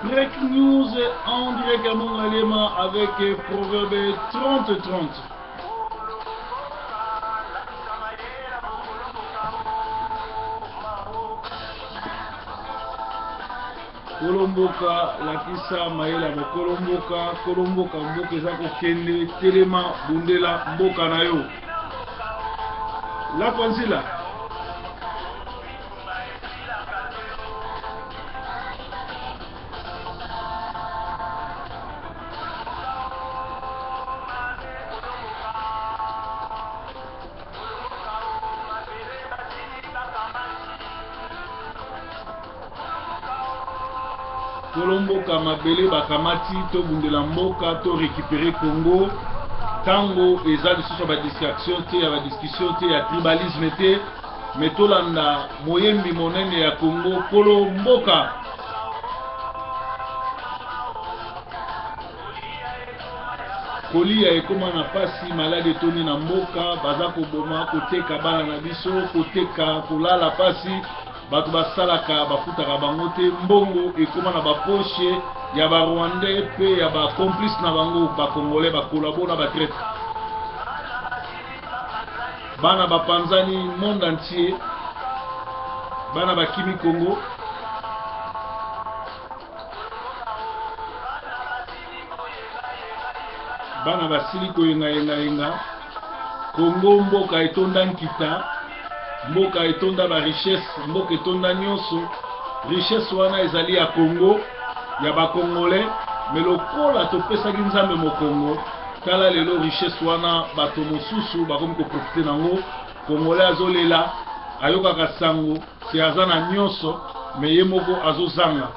Break news en direct à Mongalema avec Proverbe 30-30. Kolomboka lakisa mayela mo kolomboka mboka eza kokende telema bundela mboka na yo la kwanzila kolomboka mabele bakamati to bundela mboka to récupérer Congo tango eza lisusu ba distraction te ya ba discussion te ya tribalisme te metolanda moyembi monene ya Congo kolomboka kolia ekoma na pasi malade toni na mboka baza koboma koteka bana na biso koteka kolala pasi bato basalaka bafutaka bango te mbongo ekoma na baposhe ya barwandais pe ya bacomplice na bango bakongolais bakolabo na batraite bana bapanzani monde entier bana bakimi Congo bana basili koyenga Congo mboka etonda nkita mboka etonda ba richesse mboka etonda nyonso richesse wana ezali ya Congo ya bakongolais mais lokola topesaki nzambe mokongo tala lelo richesse wana bato mosusu bakomi koprofite nango congolais azolela ayokaka sango si aza na nyonso mais ye moko azozanga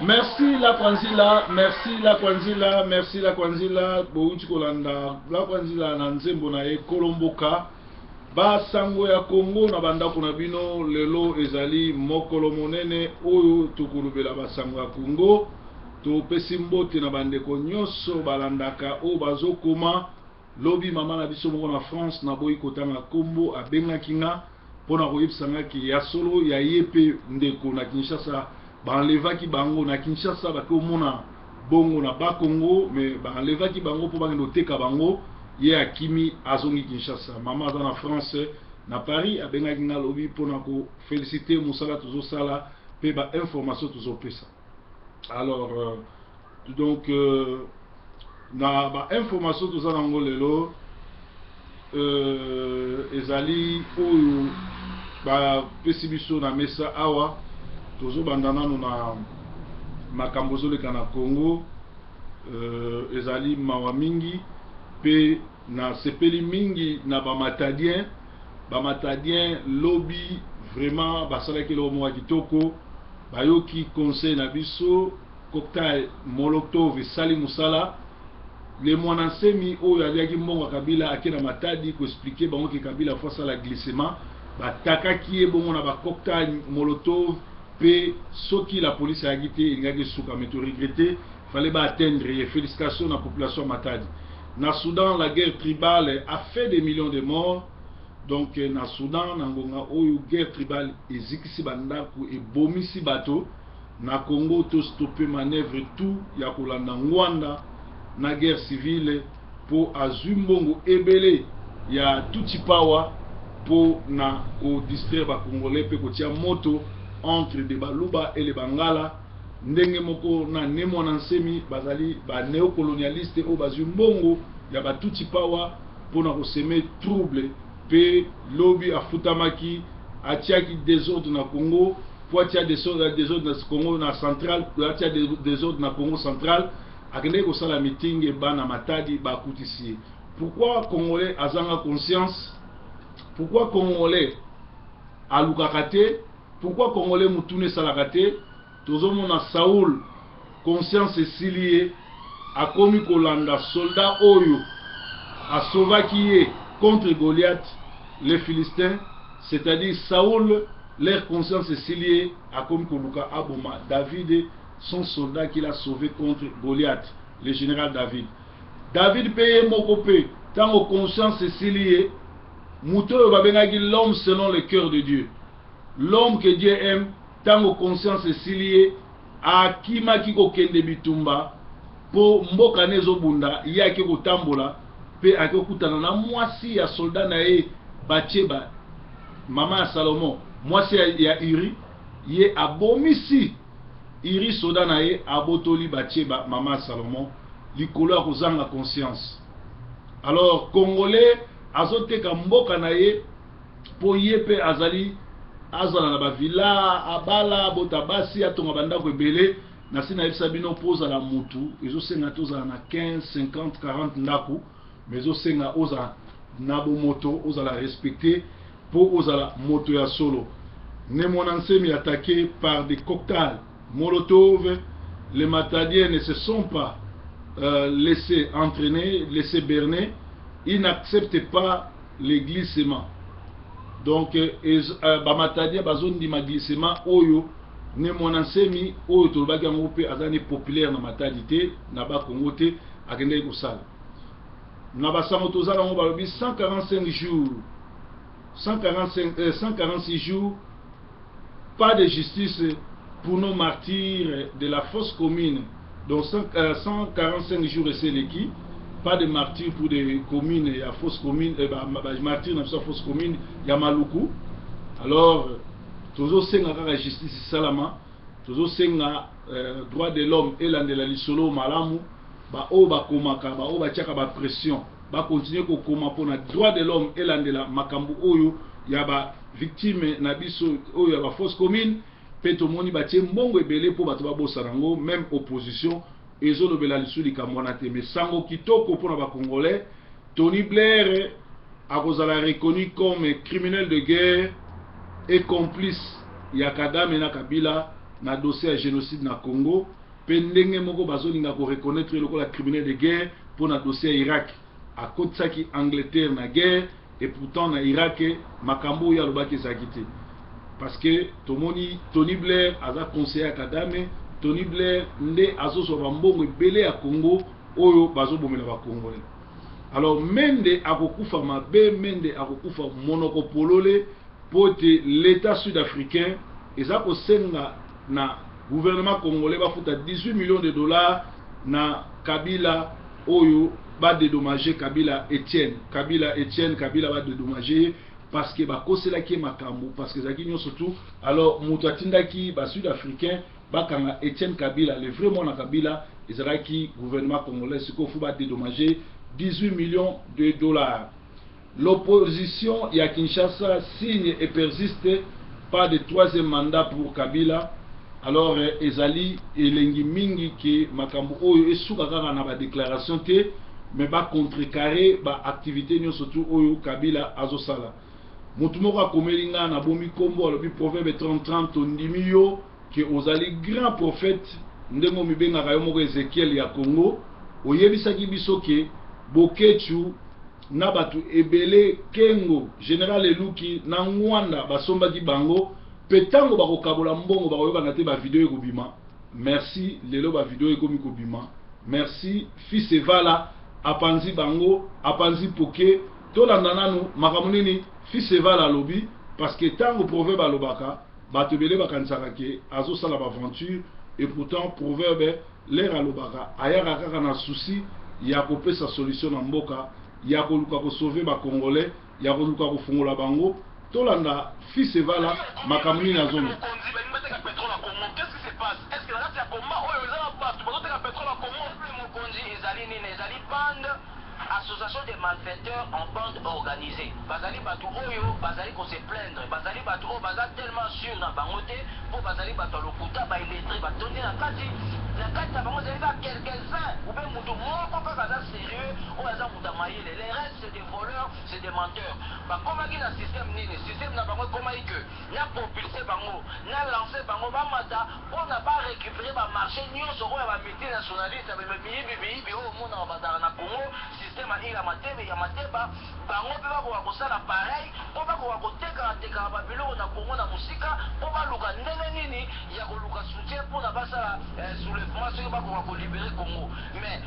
Merci la Kwanzila, merci la Kwanzila, merci la Kwanzila. Bouti kolanda la Kwanzila na nzembo na ye kolomboka. Ba sango ya Congo na banda kuna bino lelo ezali mokolo monene oyo tukulubela ba sango ya Congo. To pesi mbote na bandeko nyonso balandaka o bazokoma lobi mama na biso moko na France na boyi kotanga kombo abengaki nga pona koyebisanga ki ya solo ya yepe ndeko na Kinshasa. Banlevaki bango na Kinshasa bakomona bongo na Bakongo mais banlevaki bango po bangendo teka bango ye akimi azongi Kinshasa mama aza na France na Paris abengaki nga lobi pona ko féliciter musala tozo sala pe ba information tozo pesa alors donc na ba information toza nango lelo ezali oyo ba pesi biso na mesa awa tozo bandana na makambo zoleka na Congo ezali mawa mingi pe na sepeli mingi na bamatadien lobby vraiment basalaki lo mwa kitoko bayoki conseil na biso cocktail molotov esali musala le mwana semi oyo aliaki mbongo Kabila akena matadi ko expliquer bango ki Kabila fois la glissement batakaki ye bongo na ba cocktail molotov pe soki la police a quitté il y a des sous mais tout regretter fallait pas atteindre et félicitations à la population matadi na Soudan la guerre tribale a fait des millions de morts donc na Soudan na ngonga oyo guerre tribale ezikisi bandaku et bomisi bato na Congo to stopper manœuvre tout ya kolanda ngwanda na guerre civile pour azumbongo ebele ya tuti power pour na ko distraire ba congolais pe ko tia moto entre de baluba et les bangala ndenge moko na nemo na nsemi bazali ba néocolonialiste o bazumbongo ya batuti power pona ko semer trouble pe lobby afutamaki atiaki désordre na Congo po atia désordre na Congo na central atia désordre na Congo central akende ko sala meeting e bana matadi ba kutisi pourquoi congolais azanga conscience pourquoi congolais alukakate pourquoi congolais mutune salakate tozomona Saoul conscience esilié akomi kolanda soldat oyo asovaki ye contre Goliath les Philistins c'est-à-dire Saoul leur conscience esilié akomi koluka aboma David son soldat qu'il a sauvé contre Goliath le général David David paye mokopé tant conscience esili muto babengaki l'homme selon le cœur de Dieu. L'homme que Dieu aime tant conscience esili akimaki kokende bitumba po mboka nezobunda yaki kotambola pe akokutana na mwasi ya soldat na ye Batsheba mama ya Salomo mwasi ya Uri ye abomisi Uri soldat na ye abotoli Batsheba mama ya Salomo likolo ya kozanga conscience. Alors congolais azoteka mboka na ye po ye pe azali azala na bavila abala botabasi atonga bandako ebele na sina yebisa bino poza la mutu ezosenga tozala na 15 50 40 ndako mais ezosenga ozala na bomoto ozala respecté po ozala moto ya solo. Ne mon ensemi attaqué par des cocktails Molotov. Les Matadiens ne se sont pas laissés entraîner, laissés berner. Ils n'acceptent pas les glissements. Donc, Matadiens bazon di ma glissement oyo ne mon ensemi oyo tolobaki yango pe azani populaire na Matadi na ba Congo te akende kosala. Na basango tozala ngo balobi 145 jours 146 jours pas de justice pour nos martyrs de la fosse commune. Donc 145 jours et c'est l'équipe. Pas de martyrs pour des communes, il y a fausse commune, martyrs dans la fausse commune, il y a Maluku. Alors, toujours c'est la justice salama, toujours c'est le droit de l'homme et la lisolo malamu, ba o ba komaka, ba o ba tchaka ba pression, ba continuer ko koma pour le droit de l'homme et la makambu oyo, il y a ba victime na biso oyo ya ba fausse commune. Peto moni batie mbongo ebele po bato babosarango même opposition ezolobela lisuli kamwana te mais sango kitoko pour ba congolais. Tony Blair akozala reconnu comme criminel de guerre et complice ya Kagame na Kabila na dossier ya génocide na Congo pe ndenge moko bazolinga ko reconnaître lokola criminel de guerre pour na dossier ya Irak akotsaki Angleterre na guerre et pourtant na Irak makambo ya lobaki zakite. Parce que Tony Blair a conseillé à Kagame, Tony Blair nde azoso bambongo ebele ya Congo oyo bazobomela ba Congolais. Alors mende akokufa mabe, mende akokufa monoko polole pote l'état sud-africain eza kosenga na gouvernement congolais bafuta 18 millions de dollars na Kabila oyo ba dédommager Kabila Etienne ba dédommager parce que bakosela ki makambo parce que zaki nyo surtout alors mutu atindaki ba sud-africain bakanga Etienne Kabila le vrai mon Kabila ezalaki gouvernement congolais ce qu'il faut ba dédommager 18 millions de dollars. L'opposition ya Kinshasa signe et persiste pas de troisième mandat pour Kabila. Alors ezali elengi mingi ke makambo oyo esuka kaka na ba déclaration te mais ba contrecarrer ba activité nyo surtout oyo Kabila azosala. Mutu moko akomeli nga na bomi kombo alobi proverbe 30-30 tondimi yo ke ozali grand prophète ndengo mibengaka yo moko Ezekiel ya Congo oyebisaki biso ke bokechu na batu ebele kengo général Eluki na ngwanda basombaki bango petango bakokabola mbongo bakoyokana te ba video ekobima. Merci lelo ba video ekomi kobima. Merci fils Evala apanzi bango apanzi poke tolanda nanu makambo nini fils Evala lobi parce que tango proverbe alobaka bato ebele bakanisaka ke azosala ba aventure et pourtant proverbe l'air alobaka ayaka kaka na souci ya kopesa solution na mboka ya koluka ko sauver ba congolais ya koluka ko fungola bango tolanda fils Evala makambo nini azono. Qu'est-ce qui se passe? Est-ce que la race ya combat oyo ezala bato bazoteka pétrole ya Congo pe mokonzi ezali nini ezali bande association de malfaiteurs en bande organisée. Bazali bato oyo bazali ko se plaindre, bazali bato oyo baza tellement sûr na bango te po bazali bato lokuta ba illettré batondi na kati na bango ezali ba quelques-uns ou bien mutu moko pe baza sérieux oyo aza mutu mayele. Les restes c'est des voleurs, c'est des menteurs. Bakomaki na système nini? Système na bango ekomaki que na propulser bango, na lancer bango bamata po na ba récupérer ba marché nyonso oyo ba multinationaliste ba miyibi oyo mona bazala na Congo. Système ya matebe ya mateba bango pe bakoka kosala pareil po bakoka kotekateka babiloko na Congo na musika po baluka ndenge nini ya koluka soutien mpona basala soulèvement soki bakoka kolibere Congo. Mais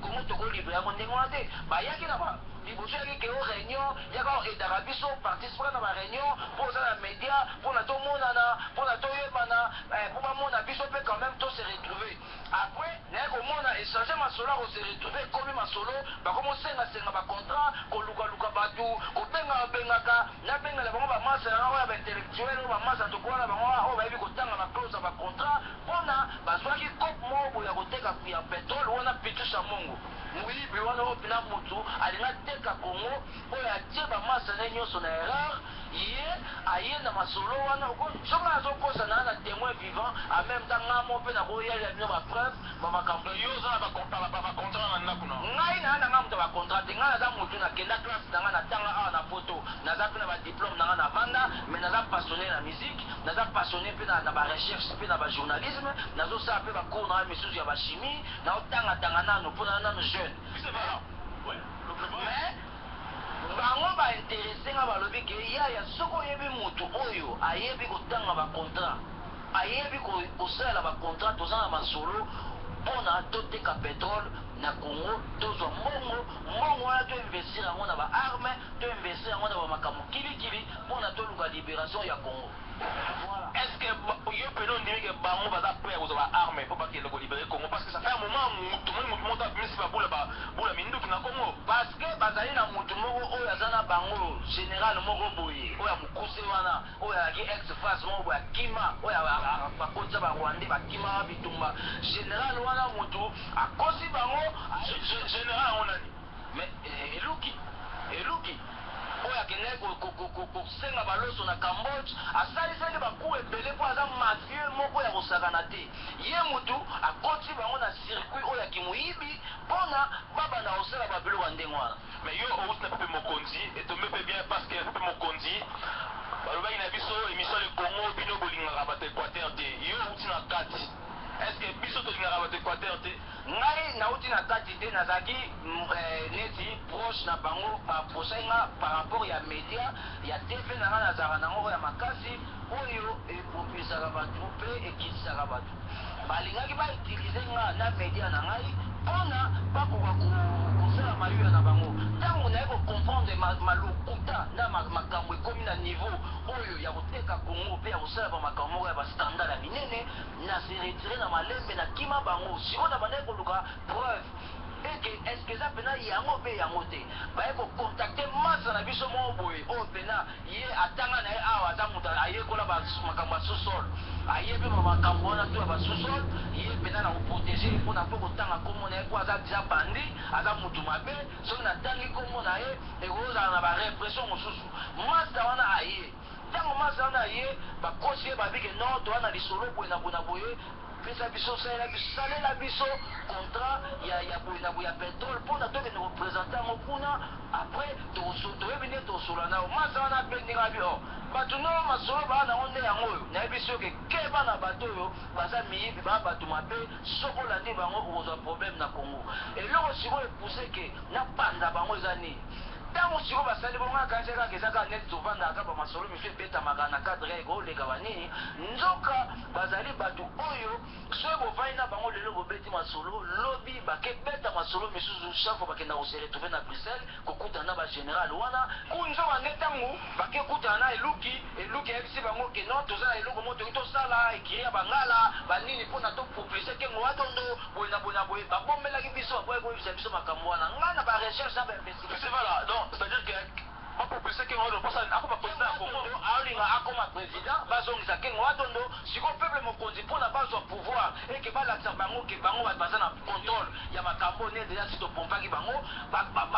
Congo tokolibere yango ndenge wana te bayaki na liboso yaki ke o réunion yaka edaka biso participe na baréunion mpo ozala média mpona tomonana mpona toyebana mpo bamona biso mpe quand même tose retrouve après naye komona échange masolo ya kose retrouve ekomi masolo bakomi osengasenga bacontrat kolukaluka bato kobengaka nabengela bango bamasa na oyo baintellectuel oyo bamasa tokowana bango oyo bayebi kotanga baklose ya bacontrat mpona bazwaki cope moko ya koteka ya pétrole wana pitusha mongo moyibi wana oyo mpena motu alinga teka kongo oyo atie bamasa ne nyonso na erreur ye aye na masolo wana soki azokosa na na témoin vivant en même temps ngamo mpe nakoyela bino bapreuve bamakambo yo oza na bacontrat na ndako na ngai na nga moto bacontrat te ngai naza motu nakenda classe na nga natanga awa na poto naza mpe na badiplôme na nga na vanda mais naza passionné na musique naza passionné mpe na barecherche mpe na bajournalisme nazosala mpe bacours na nga misusu ya bachimie naotangatanga nano mpo na nano jeune mais bango bainteresse nga balobi ke yaya soki oyebi motu oyo ayebi kotanga bacontrat ayebi kosalela bacontrat toza na masolo mpona toteka pétrole na Congo tozwa mbongo wana toinvestir yango na baarme toinvestir yango na bamakambo kilikili mpona toluka libération ya Congo. Est ce que yo peno ndimi ke bango baza prêt kozwa baarme mpo bakende kolibere Congo parce que ça fait un moment mutu moto abimisi babula minduki na Congo parce que bazali na mutu moko oyo aza na bango général moko boye oyo mokuse wana oyo azalaki ex-face moko boye akima oyo bakotisa barwandais bakima bitumba général wana mutu akosi bango général yango nani mais eluki oyo akendaki kosenga baloso na Cambodge asalisaki baku ebele mpo aza mafieux moko ya kosakana te ye mutu akoti bango na circuit oyo akimoyibi mpona babanda kosala babiloko ya ndenge wana mais yo outi na pepe mokonzi etombe mpe bien parce que pepe mokonzi balobaki na biso émission le Congo bino bolingaka bato équateur te yo outi na kati est ce que biso tolingaka bato équateur te ngai nauti na kati te nazalaki neti proche na bango baprochai nga par rapport ya média ya tv na nga nazalaka nango ya makasi oyo epropisaka bato mpe ekitisaka bato balingaki bautilize nga na média na ngai mpona bakoka kosala mayuya na bango ntango naye kocomprendre malokuta na makambo ekomi na niveau oyo ya koteka Congo mpe ya kosala bamakambo moko ya bastandard ya minene nase retire na malembe na kima bango sikoyo na bandaki koluka preuve eke eske eza mpena yango mpe yango te baye kocontacte masa na biso moko boye oyo mpena ye atanga na ye awa aza moto ayekola makambo ya sosol ayebi makambo wana to ya basosol ye mpena na koprotege mpona mpo kotanga kombo na ye mpo aza deja bandi aza motu mabe soki natangi kombo na ye ekozala na barepression mosusu masa wana aye ntango masa wana aye bakosi ye babike no toa na lisolo boye na boye pesa biso salela biso contrat ya boye na boye ya pétrole mpona tokende koprésente yango kuna après toyebi nde tosola nao masa wana apendinga bi bato no masolo baa nango nde yango oyo nayebi soki ke bana bato oyo baza miyibi baa bato mabe soki olandi bango okozwa problème na Congo eloko sikoyo epuse ke napanza bango eza nini ntango sikoyo basali bongo akanisi kaka ezaka neti tovandaka bamasolo misu ebetamaka na cadre ekoleka banini nzoka bazali bato oyo soki bovandi na bango lelo bobeti masolo lobi bakebeta masolo misusu chaque fois bakenda kose retrouve na Bruxelles kokutana na bagénéral wana kunzoka nde ntango bakekutana na eluki ayebisi bango ke non toza na eloko mo toki tosala ekiri ya bangala banini mpona topropulse kengo wadondo boye na boye babombelaki biso baboye koyebisa biso makambo wana ngai na barecherche na bainvestigation c'est-à-dire que bapropulse kengo wadondo mposa akoma président ya Congo aolinga akoma président bazongisa kengo wadondo sikoyo peuple mokonzi mpona bazwa pouvoir eke balakisa bango ke bango baza na contrôle ya makambo ne deja si topompaki bango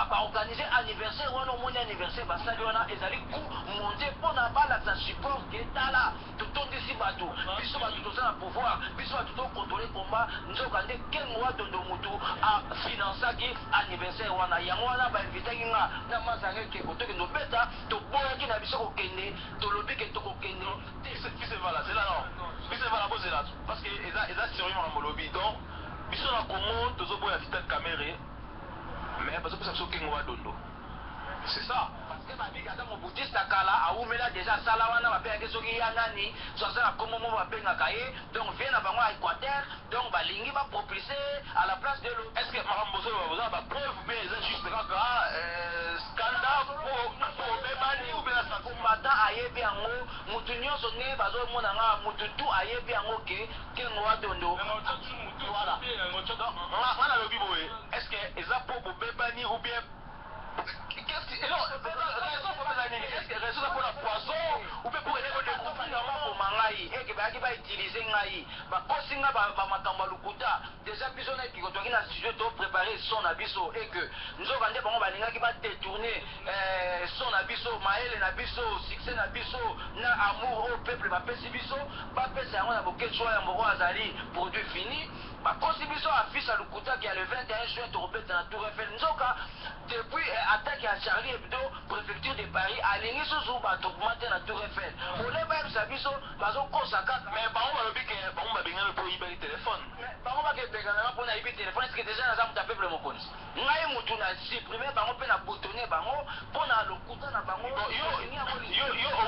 baorganize anniversaire wana omoni anniversaire basali wana ezali coup mondial mpona balakisa support ke tala totondisi bato biso bato toza na pouvoir biso bato tokontrole komba nzoka nde kengo wadondo motu afinansaki anniversaire wana yango wana bainvitaki nga na mazanga ekeko tokende obeta toboyaki na biso kokende tolobi ke tokokende fise vala c'est là non fise vala bozela parce que eza sérieux makambo lobi donc biso na Congo tozoboya Vital Kamerhe mais bazopesa biso kengo wadondo c'est ça babika ata mobudiste akala awumela deja asala wana babengaki soki ya nani so aza na kombo mo babengaka ye donc vie na bango ya Équateur donc balingi bapropulse à la place de l'eau est ce que makambo nyonso oyo baza bapreuve mpe eza juste kaka scandale po bemani ou bien na combattant ayebi yango mutu nyonso ndenge bazomona nga mutu tu ayebi yango ke kengo wadondo voilà nga nalobi boye est ce que eza po bobebani ou bien raison pour la poison ou bien pour mangai eke bayaki bautilize ngai bakosinga bamakambo ya lokuta déjà biso na ekiko toki na studio to préparer son na biso eke nzoka nde bango balingaki badetourne son na biso mayele na biso succès na biso na amour au peuple bapesi biso bapesa yango na bokecwa ya moko azali produit fini bakosi biso affiche ya lokuta ki ya le 21 juin tokobeta na tour Eiffel nzoka depuis attaque ya Charlie Hebdo préfecture de Paris alingi susu bato kumate na tour Eiffel oleba yebisa biso bazokosa kaka mais bango balobi ke bango babengami mpo oyibaki telefone bango bakebengana mpo nayibi telefone eske deja naza moto ya peuple mokonzi ngai mutu na supprime bango mpe na botone bango mpo na lokuta na bango yo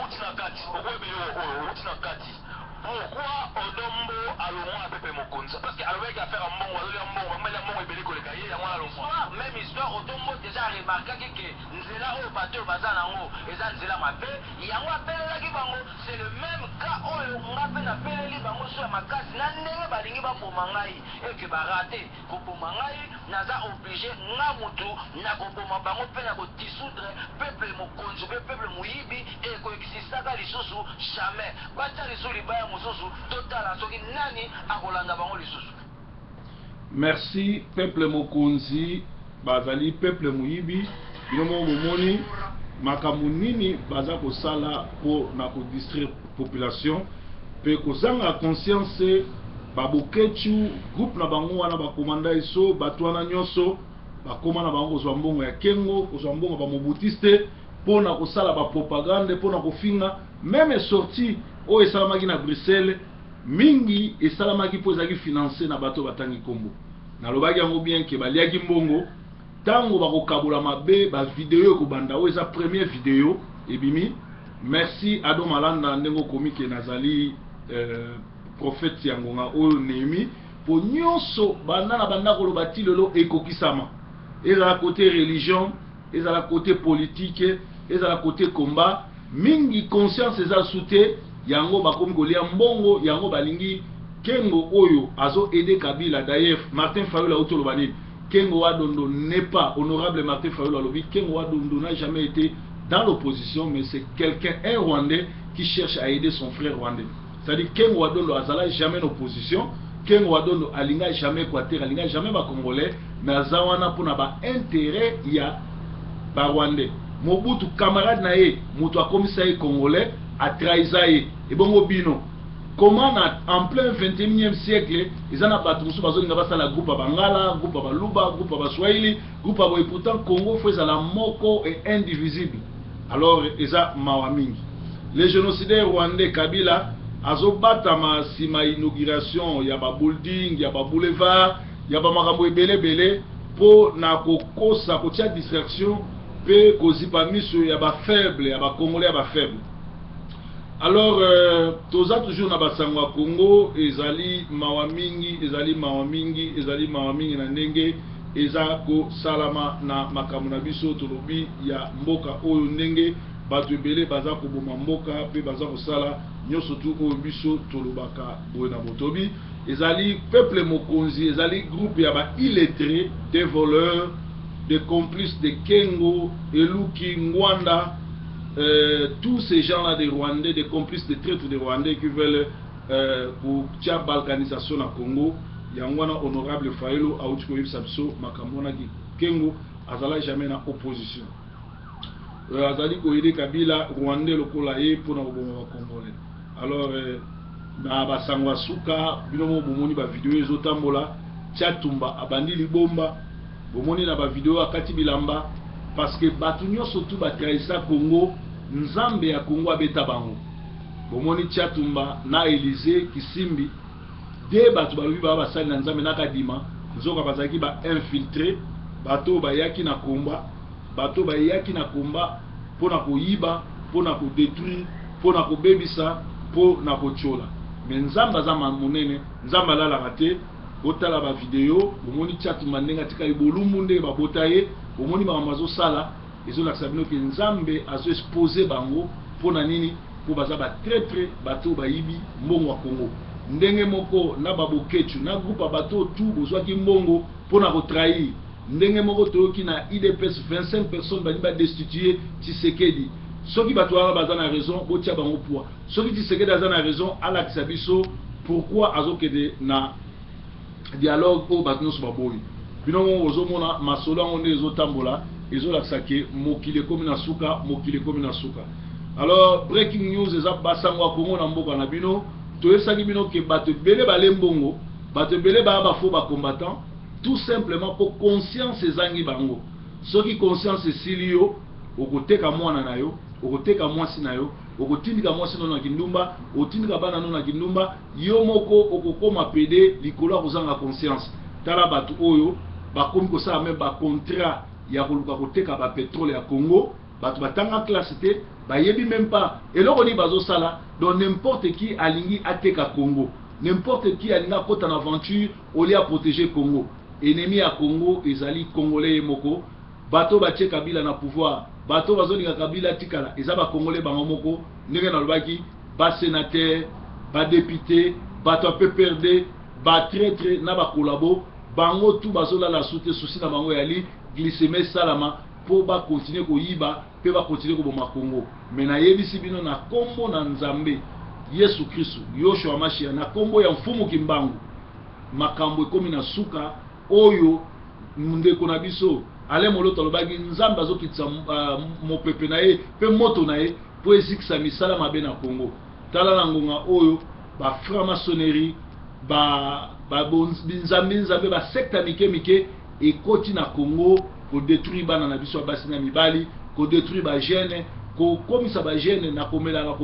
outi na kati okoyebeli oyo outi na kati pourquoi odombo alongwa ya pepe mokonzi parce que alobaki affaire ya mbongo azoli ya mbongo bameli ya mbongo ebele koleka ye yango alongwa même histoire odombo deja aremarkaki ke nzela oyo bato baza nango eza nzela mabe yango apelelaki bango c'est le même cas oyo nga mpe napeleli bango so ya makasi na ndenge balingi baboma ngai eke barate koboma ngai naza oblige nga mutu na koboma bango mpe na kodissoudre peuple mokonzi mpe peuple moyibi ekoekisisaka lisusu jamais batya lisu libaya mosusu totala soki nani akolanda bango lisusu. Merci peuple mokonzi bazali peuple moyibi binomo bomoni makambo nini baza kosala po na kodistraire population pe kozanga conscience babokechu groupe na bango wana bakomanda iso bato wana nyonso bakoma na bango kozwa mbongo ya kengo kozwa mbongo bamobutiste po na kosala bapropagande po na kofinga même sorti oyo esalamaki na Bruxelles mingi esalamaki po ezalaki financé na bato batangi kombo nalobaki yango bien ke baliaki mbongo tango bakokabola mabe bavideo ekobanda oyo eza première vidéo ebimi merci ado malanda ndenge okomi ke nazali prophète ya ngonga oyo Néhémie po nyonso banda na banda koloba ti lelo ekokisama ezala côté religion ezala côté politique ezala côté combat mingi conscience eza sute yango bakomi kolia mbongo yango balingi kengo oyo azo aider Kabila. D'ailleurs Martin Fayulu a autour nini Kengo Wadondo n'est pas honorable. Martin Fayulu alobi Kengo Wadondo n'a jamais été dans l'opposition, mais c'est quelqu'un, un Rwandais qui cherche à aider son frère rwandais. C'est-à-dire Kengo Wadondo azala jamais en opposition, Kengo Wadondo alinga jamais Équateur, alinga jamais ba Congolais, mais azawana pour na ba intérêt ya ba Rwandais. Mobutu camarade na ye, mutu akomisa ye Congolais, a trahiza ye. Et bon bino. Comment en plein 21e siècle, ils ont battu la groupe à Bangala, groupe à Baluba, groupe à Baswahili, groupe à et pourtant Congo fait la moko et indivisible. Alors, ils ont Mawaming. Les génocidaires rwandais Kabila, Azobatama, Sima inauguration, il y a ba building, il y a ba boulevard, il y a ba makambo ebele bele pour na kokosa kotia distraction, pe kozipa miso ya ba faible, ya ba Congolais ya ba faible. Alors, toza toujours na basangwa Congo, ezali mawamingi, ezali mawamingi, ezali mawamingi na ndenge, ezako salama na makambo na biso tolobi ya mboka oyo ndenge, batu ebele baza koboma mboka, pe baza kosala nyonso tu oyo biso tolobaka boye na botobi, ezali peuple mokonzi, ezali groupe ya ba illettrés, des voleurs, des complices de Kengo, Eluki, Ngwanda, tous ces gens-là des Rwandais, des complices des traîtres des Rwandais qui veulent pour la balkanisation au Congo, il y a un honorable Fayulu, Aoutiko Yipsabso, Makambona Kengo, Azala jamais en opposition. Azali Koide Kabila, Rwandais, le Kolaye, pour la Congolais. Alors, na basangwa suka, binomo bomoni ba vidéo ezotambola, Tchatumba, abandi libomba, bomoni na ba vidéo akati bilamba, parce que batunyo surtout batraisa Congo, Nzambe ya Congo abeta bango. Bomoni Tchatumba na Élysée Kisimbi de batu balubi ba basali na Nzambe na kadima nzoka bazaki ba infiltré bato bayaki na komba bato bayaki na komba pona koyiba pona ko détruire pona ko bebisa pona ko chola mais Nzamba za monene Nzamba la raté botala ba vidéo bomoni chat mandenga tikali bolumbu ndenge babotaye bomoni makambo sala ezolakisa bino ke nzambe azo expose bango mpona nini po baza batraître bato bayibi mbongo ya Congo ndenge moko na babokechu na groupe ya bato tu bozwaki mbongo mpona kotrahir ndenge moko toyoki na IDPS 25 personnes bani badestituer Tshisekedi soki bato wana baza na raison botia bango poids soki Tshisekedi aza na raison alakisa biso pourquoi azokende na dialogue oyo bato nyonso baboyi bino moko ozomona masolo yango nde ezotambola ezolakisa ke mokili ekomi na suka mokili ekomi na suka. Alors breaking news eza basango ya Congo na mboka na bino toyesaki bino ke bato ebele bale mbongo bato ebele baya bafo bacombattant tout simplement pour conscience ezangi bango soki conscience esili yo okoteka mwana na yo okoteka mwasi na yo okotindika mwasi no na kindumba otindika bana no na kindumba yo moko okokoma pede likolo ya kozanga conscience tala bato oyo bakomi kosala me bacontrat ya koluka koteka bapetrole ya Congo bato batanga classe te bayebi même pas eloko ni bazosala donc n'importe qui alingi ateka Congo n'importe qui alinga kota en aventure au lieu à protéger Congo ennemi ya Congo ezali congolais moko bato batie Kabila na pouvoir bato bazolinga Kabila tikala eza ba congolais bango moko ndenge na lobaki ba sénateur ba député bato PPRD ba traître na ba collabo bango tout bazola la soute souci na bango yali glycémie salama pour ba continuer ko yiba pe ba continuer ko boma Congo mais na yebisi bino na kombo na Nzambe Yesu Kristo Yoshua Mashiach na kombo ya mfumu kimbangu makambo ekomi na suka oyo ndeko na biso ale moloto lobaki Nzambe azokitisa mopepe na ye pe moto na ye po esikisa misala mabe na Congo tala na ngonga oyo ba franc-maçonnerie ba nzambe ba secte mike ekoti na Congo ko détruire bana na biso basi na mibali ko détruire ba jeune ko komisa ba jeune na komela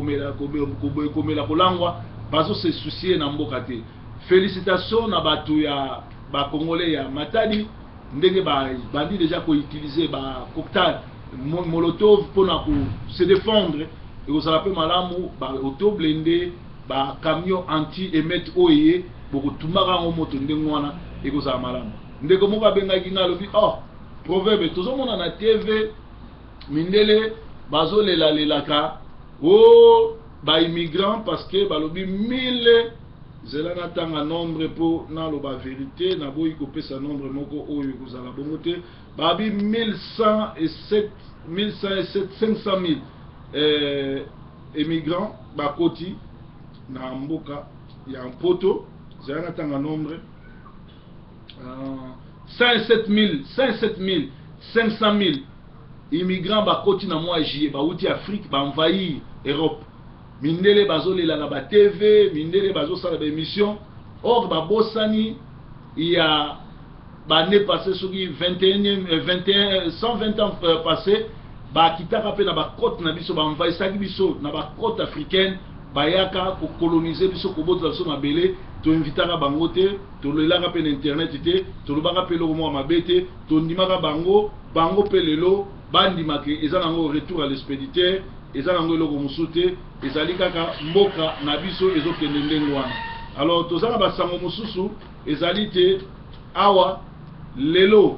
kolangwa bazo se soucier na mboka te. Félicitations na batu ya ba congolais ya Matadi ndenge bandi déjà ko utiliser ba cocktail molotov pour na se défendre et vous rappelez malamu ba auto blindé ba camion anti émet oye boko tumaka ngo moto ndenge wana et vous za malamu ndeko moko bengaki ngalobi oh proverbe tozomona na TV mindele bazolela lelaka o ba immigrant parce que balobi 1000 zela natanga nombre pour na lo ba vérité na boyi ko pesa nombre moko oyo kozala bongo te babi 1107 500 000 immigrants bakoti na mboka ya mpoto zela natanga nombre 507 500 000 immigrants bakoti na mois juillet bauti Afrique ba envahir Europe mindele bazolela na ba TV mindele bazosala ba émission or ba bosani ya ba ne passé soki 120 ans passé ba kitaka pe na ba côte na biso ba envahissaki biso na ba côte africaine bayaka ko coloniser biso ko botla biso mabele to invitaka bango te to lelaka pe na internet te to lobaka pe loko mo mabete to ndimaka bango pe lelo bandimake eza nango retour à l'expéditeur eza nango eloko mosusu te ezali kaka mboka na biso ezokende ndenge wana. Alors tozala basango mosusu ezali te awa lelo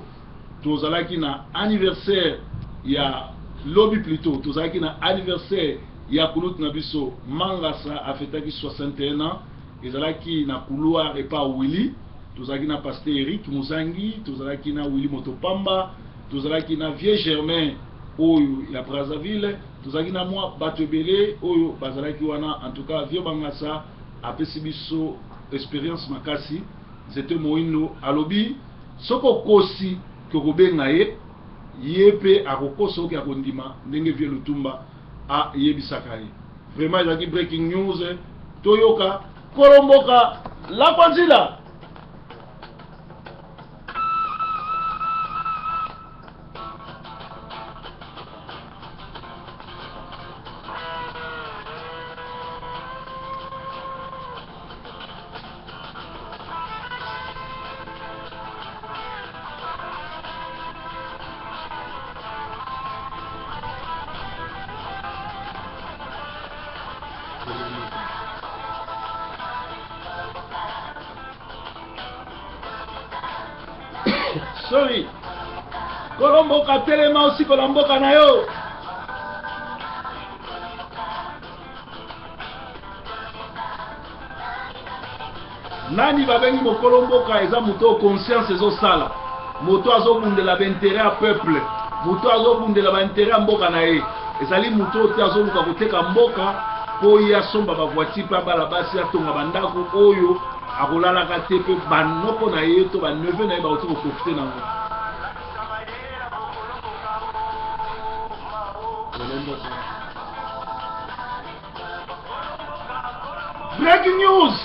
tozalaki na anniversaire ya lobi plutôt tozalaki na anniversaire ya kulutu na biso Mangasa afetaki 61 ans ezalaki na couloir epa Willy tozalaki na pasteur Eric Muzangi tozalaki na Willy Motopamba tozalaki na Vieux Germain oyo ya Brazzaville tozalaki na mwa bato ebele oyo bazalaki wana. En tout cas Vieux Mangasa apesi biso expérience makasi c'était moindo alobi soko kosi kobenga ye yepe akokosa oki akondima ndenge Vieux Lutumba a yebisaka ye. Vraiment ezalaki breaking news toyoka kolomboka la kwanzila. Sorry. Kolomboka telema aussi kolomboka na yo. Nani babengi mokolomboka eza moto conscience ezo sala. Moto azobundela bintérêt à peuple. Moto azobundela ba intérêt à mboka na ye. Ezali moto te azoluka koteka mboka po ya somba ba voiture pa bala basi atonga bandako oyo akolalaka te pe banoko na ye to ba neveu na ye ba oti ko profiter nango. Breaking news.